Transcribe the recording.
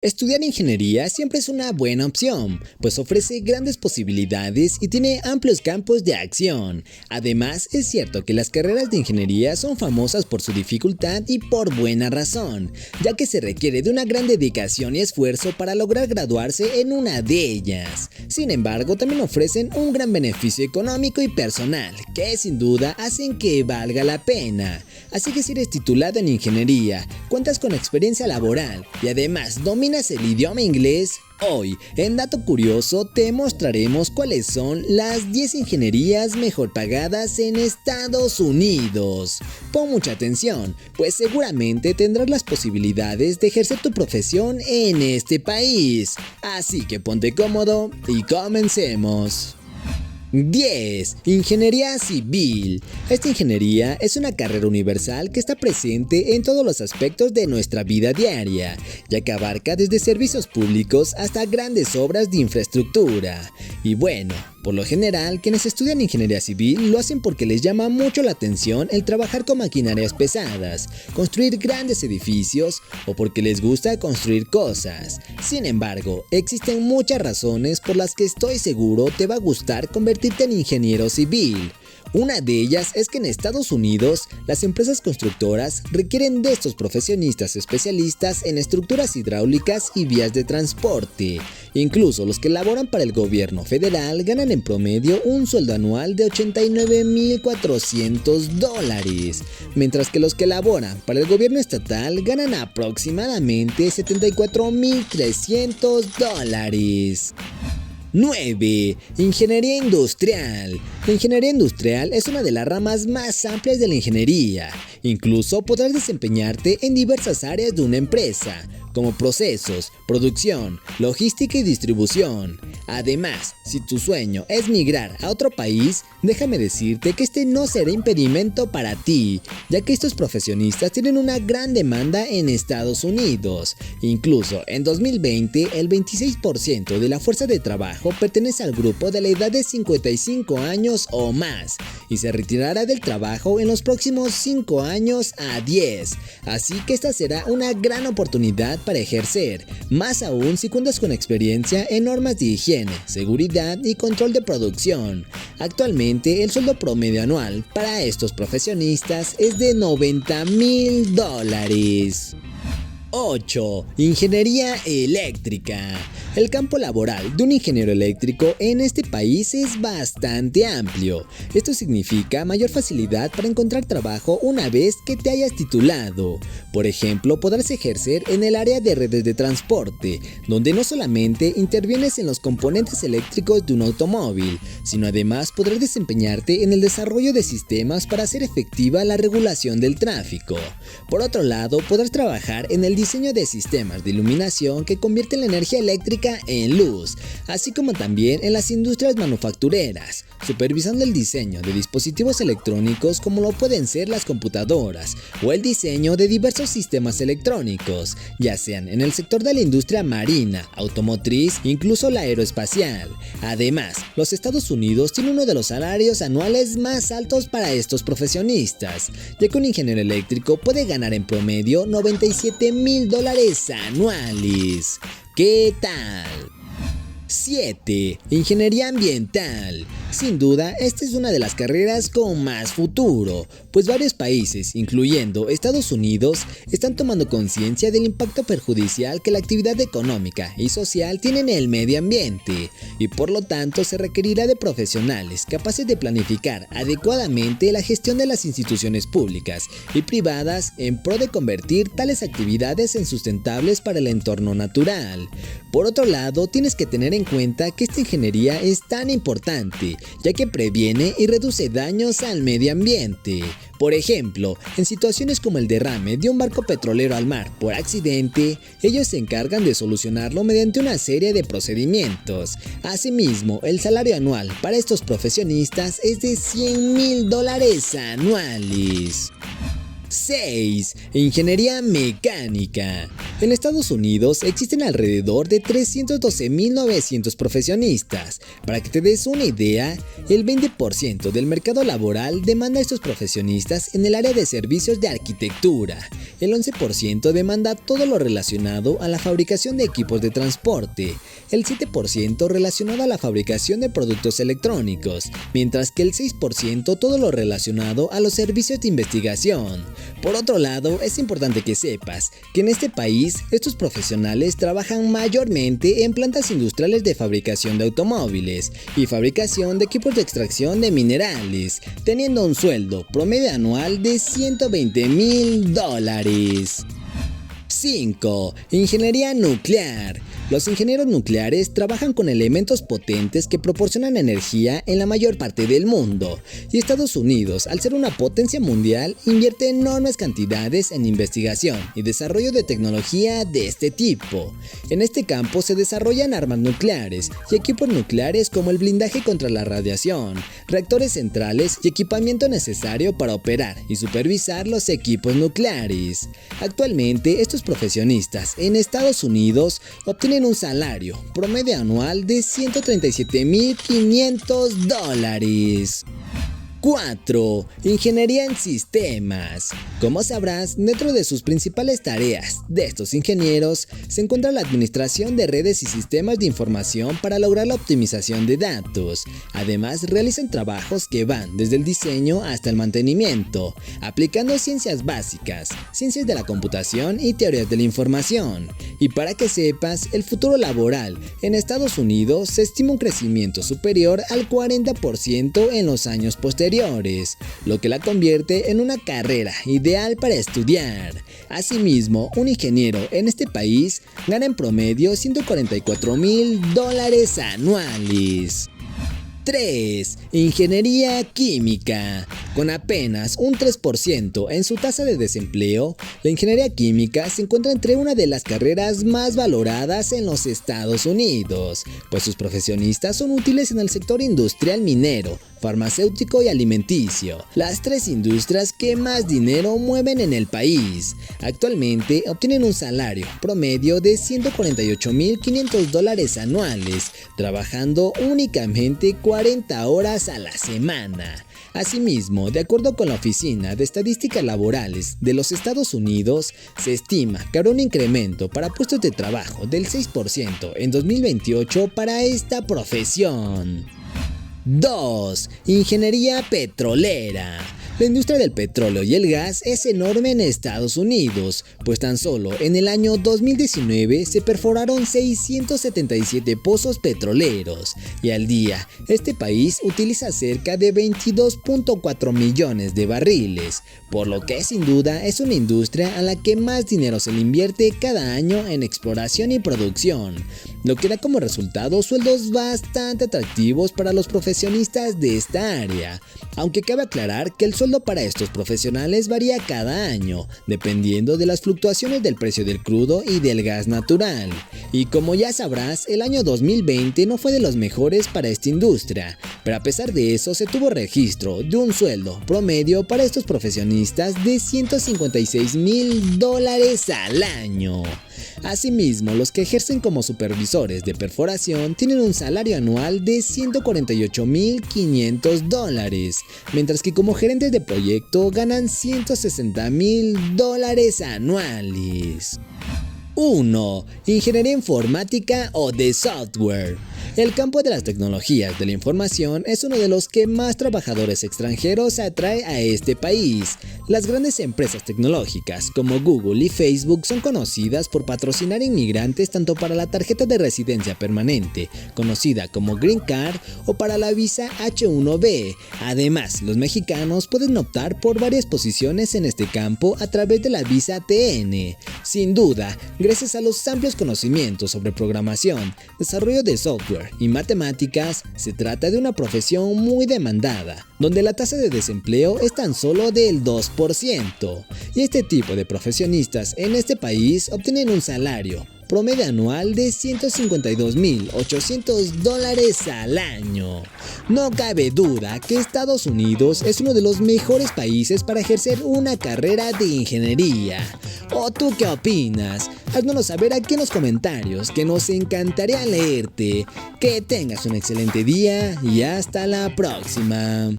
Estudiar ingeniería siempre es una buena opción, pues ofrece grandes posibilidades y tiene amplios campos de acción. Además, es cierto que las carreras de ingeniería son famosas por su dificultad y por buena razón, ya que se requiere de una gran dedicación y esfuerzo para lograr graduarse en una de ellas. Sin embargo, también ofrecen un gran beneficio económico y personal, que sin duda hacen que valga la pena. Así que si eres titulado en ingeniería, cuentas con experiencia laboral y además dominas el idioma inglés, hoy en Dato Curioso te mostraremos cuáles son las 10 ingenierías mejor pagadas en Estados Unidos. Pon mucha atención, pues seguramente tendrás las posibilidades de ejercer tu profesión en este país. Así que ponte cómodo y comencemos. 10. Ingeniería civil. Esta ingeniería es una carrera universal que está presente en todos los aspectos de nuestra vida diaria, ya que abarca desde servicios públicos hasta grandes obras de infraestructura. Y bueno, por lo general, quienes estudian ingeniería civil lo hacen porque les llama mucho la atención el trabajar con maquinarias pesadas, construir grandes edificios o porque les gusta construir cosas. Sin embargo, existen muchas razones por las que estoy seguro te va a gustar convertirte en ingeniero civil. Una de ellas es que en Estados Unidos, las empresas constructoras requieren de estos profesionistas especialistas en estructuras hidráulicas y vías de transporte. Incluso los que laboran para el gobierno federal ganan en promedio un sueldo anual de $89,400, mientras que los que laboran para el gobierno estatal ganan aproximadamente $74,300. 9. Ingeniería industrial. La ingeniería industrial es una de las ramas más amplias de la ingeniería. Incluso podrás desempeñarte en diversas áreas de una empresa, como procesos, producción, logística y distribución. Además, si tu sueño es migrar a otro país, déjame decirte que este no será impedimento para ti, ya que estos profesionistas tienen una gran demanda en Estados Unidos. Incluso en 2020, el 26% de la fuerza de trabajo pertenece al grupo de la edad de 55 años o más, y se retirará del trabajo en los próximos 5 años a 10. Así que esta será una gran oportunidad para ejercer, más aún si cuentas con experiencia en normas de higiene, seguridad y control de producción. Actualmente el sueldo promedio anual para estos profesionistas es de $90,000. 8. Ingeniería eléctrica. El campo laboral de un ingeniero eléctrico en este país es bastante amplio. Esto significa mayor facilidad para encontrar trabajo una vez que te hayas titulado. Por ejemplo, podrás ejercer en el área de redes de transporte, donde no solamente intervienes en los componentes eléctricos de un automóvil, sino además podrás desempeñarte en el desarrollo de sistemas para hacer efectiva la regulación del tráfico. Por otro lado, podrás trabajar en el diseño de sistemas de iluminación que convierten la energía eléctrica en luz, así como también en las industrias manufactureras, supervisando el diseño de dispositivos electrónicos como lo pueden ser las computadoras o el diseño de diversos sistemas electrónicos, ya sean en el sector de la industria marina, automotriz, incluso la aeroespacial. Además, los Estados Unidos tienen uno de los salarios anuales más altos para estos profesionistas, ya que un ingeniero eléctrico puede ganar en promedio $97,000 anuales. ¿Qué tal? 7. Ingeniería ambiental. Sin duda, esta es una de las carreras con más futuro, pues varios países, incluyendo Estados Unidos, están tomando conciencia del impacto perjudicial que la actividad económica y social tiene en el medio ambiente, y por lo tanto se requerirá de profesionales capaces de planificar adecuadamente la gestión de las instituciones públicas y privadas en pro de convertir tales actividades en sustentables para el entorno natural. Por otro lado, tienes que tener en cuenta que esta ingeniería es tan importante, ya que previene y reduce daños al medio ambiente. Por ejemplo, en situaciones como el derrame de un barco petrolero al mar por accidente, ellos se encargan de solucionarlo mediante una serie de procedimientos. Asimismo, el salario anual para estos profesionistas es de $100,000 anuales. 6. Ingeniería mecánica. En Estados Unidos existen alrededor de 312.900 profesionistas. Para que te des una idea, el 20% del mercado laboral demanda a estos profesionistas en el área de servicios de arquitectura. El 11% demanda todo lo relacionado a la fabricación de equipos de transporte. El 7% relacionado a la fabricación de productos electrónicos, mientras que el 6% todo lo relacionado a los servicios de investigación. Por otro lado, es importante que sepas que en este país estos profesionales trabajan mayormente en plantas industriales de fabricación de automóviles y fabricación de equipos de extracción de minerales, teniendo un sueldo promedio anual de $120,000. 5. Ingeniería nuclear. Los ingenieros nucleares trabajan con elementos potentes que proporcionan energía en la mayor parte del mundo, y Estados Unidos, al ser una potencia mundial, invierte enormes cantidades en investigación y desarrollo de tecnología de este tipo. En este campo se desarrollan armas nucleares y equipos nucleares como el blindaje contra la radiación, reactores centrales y equipamiento necesario para operar y supervisar los equipos nucleares. Actualmente, estos profesionistas en Estados Unidos obtienen un salario promedio anual de $137,500. 4. Ingeniería en sistemas. Como sabrás, dentro de sus principales tareas de estos ingenieros se encuentra la administración de redes y sistemas de información para lograr la optimización de datos. Además, realizan trabajos que van desde el diseño hasta el mantenimiento, aplicando ciencias básicas, ciencias de la computación y teorías de la información. Y para que sepas, el futuro laboral en Estados Unidos se estima un crecimiento superior al 40% en los años posteriores, lo que la convierte en una carrera ideal para estudiar. Asimismo, un ingeniero en este país gana en promedio $144,000 anuales. 3. Ingeniería química. Con apenas un 3% en su tasa de desempleo, la ingeniería química se encuentra entre una de las carreras más valoradas en los Estados Unidos, pues sus profesionistas son útiles en el sector industrial minero, farmacéutico y alimenticio, las tres industrias que más dinero mueven en el país. Actualmente obtienen un salario promedio de $148,500 anuales, trabajando únicamente 40 horas a la semana. Asimismo, de acuerdo con la Oficina de Estadísticas Laborales de los Estados Unidos, se estima que habrá un incremento para puestos de trabajo del 6% en 2028 para esta profesión. 2. Ingeniería petrolera. La industria del petróleo y el gas es enorme en Estados Unidos, pues tan solo en el año 2019 se perforaron 677 pozos petroleros, y al día este país utiliza cerca de 22.4 millones de barriles, por lo que sin duda es una industria a la que más dinero se le invierte cada año en exploración y producción, lo que da como resultado sueldos bastante atractivos para los profesionistas de esta área, aunque cabe aclarar que el sueldo para estos profesionales varía cada año, dependiendo de las fluctuaciones del precio del crudo y del gas natural. Y como ya sabrás, el año 2020 no fue de los mejores para esta industria, pero a pesar de eso se tuvo registro de un sueldo promedio para estos profesionistas de $156,000 al año. Asimismo, los que ejercen como supervisores de perforación tienen un salario anual de $148,500, mientras que como gerentes de proyecto ganan $160,000 anuales. 1. Ingeniería informática o de software. El campo de las tecnologías de la información es uno de los que más trabajadores extranjeros atrae a este país. Las grandes empresas tecnológicas como Google y Facebook son conocidas por patrocinar inmigrantes tanto para la tarjeta de residencia permanente, conocida como Green Card, o para la visa H1B. Además, los mexicanos pueden optar por varias posiciones en este campo a través de la visa TN. Sin duda, gracias a los amplios conocimientos sobre programación, desarrollo de software y matemáticas, se trata de una profesión muy demandada, donde la tasa de desempleo es tan solo del 2%. Y este tipo de profesionistas en este país obtienen un salario promedio anual de $152.800 al año. No cabe duda que Estados Unidos es uno de los mejores países para ejercer una carrera de ingeniería. ¿O tú qué opinas? Háznoslo saber aquí en los comentarios, que nos encantaría leerte. Que tengas un excelente día y hasta la próxima.